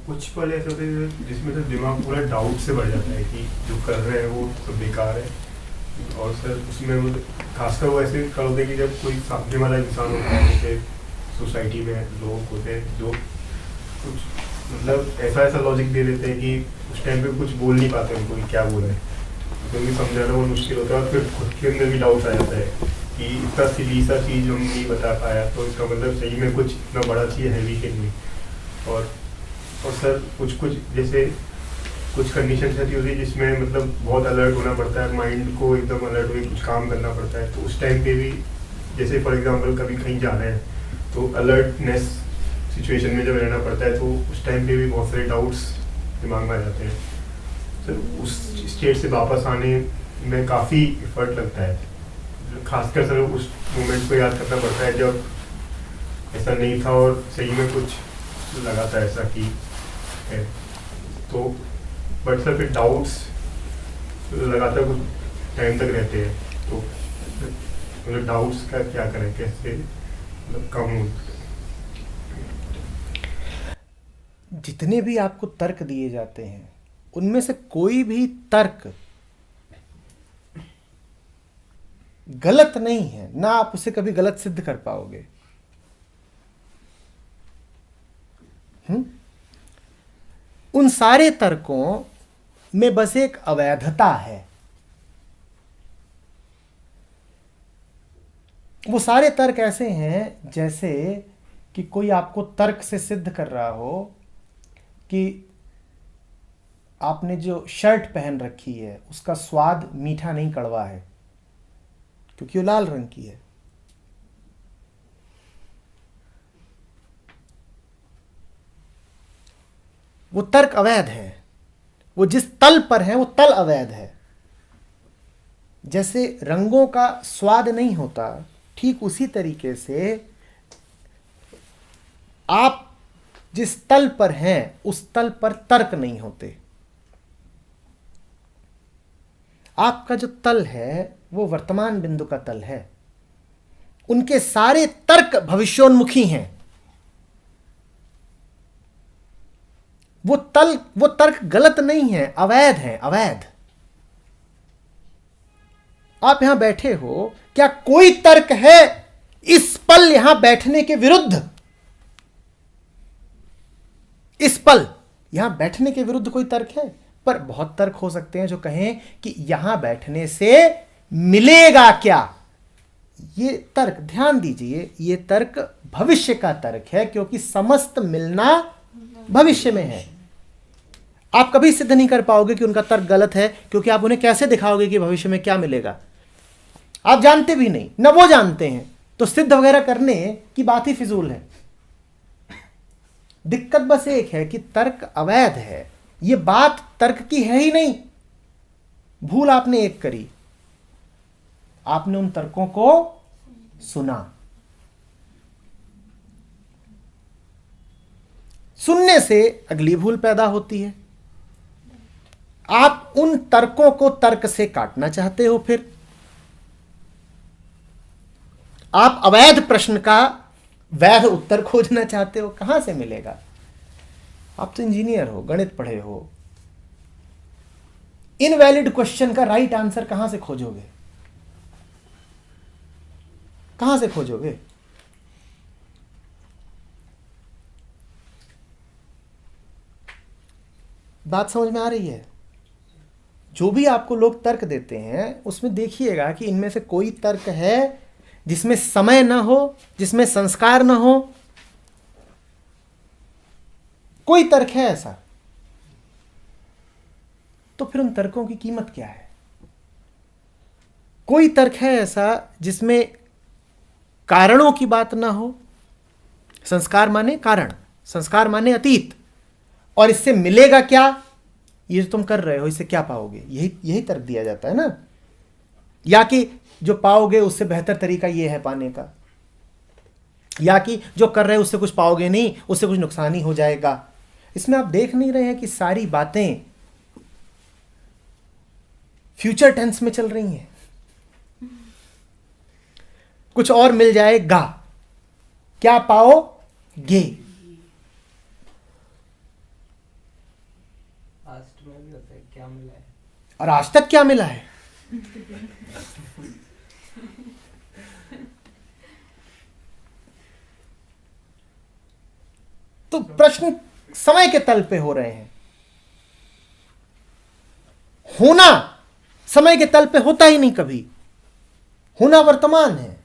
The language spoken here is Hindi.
कुछ पल ऐसे होते हैं जिसमें तो दिमाग पूरा डाउट से भर जाता है कि जो कर रहे हैं वो सब बेकार है। और सर उसमें खासकर वो ऐसे कर होते हैं कि जब कोई सामने वाला इंसान होता है, जैसे सोसाइटी में लोग होते हैं जो कुछ मतलब ऐसा ऐसा लॉजिक दे देते हैं कि उस टाइम पे कुछ बोल नहीं पाते उनको कि क्या बोल रहे हैं, क्योंकि समझाना बहुत मुश्किल होता है। और फिर खुद के अंदर भी डाउट आ जाता है कि इतना सिली सा चीज़ हम नहीं बता पाया, तो इसका मतलब सही में कुछ इतना बड़ा चीज़ है भी कि नहीं। और सर कुछ कुछ जैसे कुछ कंडीशन ऐसी होती है जिसमें मतलब बहुत अलर्ट होना पड़ता है, माइंड को एकदम अलर्ट होकर कुछ काम करना पड़ता है। तो उस टाइम पे भी जैसे फॉर एग्जांपल कभी कहीं जा रहे हैं तो अलर्टनेस सिचुएशन में जब रहना पड़ता है, तो उस टाइम पे भी बहुत सारे डाउट्स दिमाग में आ जाते हैं। सर उस स्टेट से वापस आने में काफ़ी एफर्ट लगता है, खासकर सर उस मोमेंट को याद करना पड़ता है जब ऐसा नहीं था और सही में कुछ लगा था ऐसा कि है। तो बट सर फिर डाउट्स लगातार कुछ टाइम तक रहते हैं, तो मतलब डाउट्स का क्या करें, कैसे मतलब कम हो। जितने भी आपको तर्क दिए जाते हैं उनमें से कोई भी तर्क गलत नहीं है, ना आप उसे कभी गलत सिद्ध कर पाओगे। उन सारे तर्कों में बस एक अवैधता है। वो सारे तर्क ऐसे हैं जैसे कि कोई आपको तर्क से सिद्ध कर रहा हो कि आपने जो शर्ट पहन रखी है उसका स्वाद मीठा नहीं कड़वा है क्योंकि वो लाल रंग की है। वो तर्क अवैध है। वो जिस तल पर है वो तल अवैध है। जैसे रंगों का स्वाद नहीं होता, ठीक उसी तरीके से आप जिस तल पर हैं उस तल पर तर्क नहीं होते। आपका जो तल है वो वर्तमान बिंदु का तल है। उनके सारे तर्क भविष्योन्मुखी हैं। वो तर्क गलत नहीं है, अवैध है, अवैध। आप यहां बैठे हो, क्या कोई तर्क है इस पल यहां बैठने के विरुद्ध? इस पल यहां बैठने के विरुद्ध कोई तर्क है? पर बहुत तर्क हो सकते हैं जो कहें कि यहां बैठने से मिलेगा क्या। ये तर्क, ध्यान दीजिए, ये तर्क भविष्य का तर्क है क्योंकि समस्त मिलना भविष्य में है। आप कभी सिद्ध नहीं कर पाओगे कि उनका तर्क गलत है, क्योंकि आप उन्हें कैसे दिखाओगे कि भविष्य में क्या मिलेगा? आप जानते भी नहीं, न वो जानते हैं, तो सिद्ध वगैरह करने की बात ही फिजूल है। दिक्कत बस एक है कि तर्क अवैध है। ये बात तर्क की है ही नहीं। भूल आपने एक करी, आपने उन तर्कों को सुना। सुनने से अगली भूल पैदा होती है। आप उन तर्कों को तर्क से काटना चाहते हो, फिर आप अवैध प्रश्न का वैध उत्तर खोजना चाहते हो। कहां से मिलेगा? आप तो इंजीनियर हो, गणित पढ़े हो, इनवैलिड क्वेश्चन का राइट आंसर कहां से खोजोगे? कहां से खोजोगे? बात समझ में आ रही है? जो भी आपको लोग तर्क देते हैं उसमें देखिएगा कि इनमें से कोई तर्क है जिसमें समय ना हो, जिसमें संस्कार ना हो। कोई तर्क है ऐसा? तो फिर उन तर्कों की कीमत क्या है? कोई तर्क है ऐसा जिसमें कारणों की बात ना हो? संस्कार माने कारण, संस्कार माने अतीत, और इससे मिलेगा क्या? ये जो तुम कर रहे हो इससे क्या पाओगे? यही यही तर्क दिया जाता है ना। या कि जो पाओगे उससे बेहतर तरीका ये है पाने का, या कि जो कर रहे हो उससे कुछ पाओगे नहीं, उससे कुछ नुकसान ही हो जाएगा। इसमें आप देख नहीं रहे हैं कि सारी बातें फ्यूचर टेंस में चल रही हैं। कुछ और मिल जाएगा, क्या पाओगे? फास्ट में भी होता है, क्या मिला है? और आज तक क्या मिला है? तो प्रश्न समय के तल पे हो रहे हैं। होना समय के तल पे होता ही नहीं कभी। होना वर्तमान है,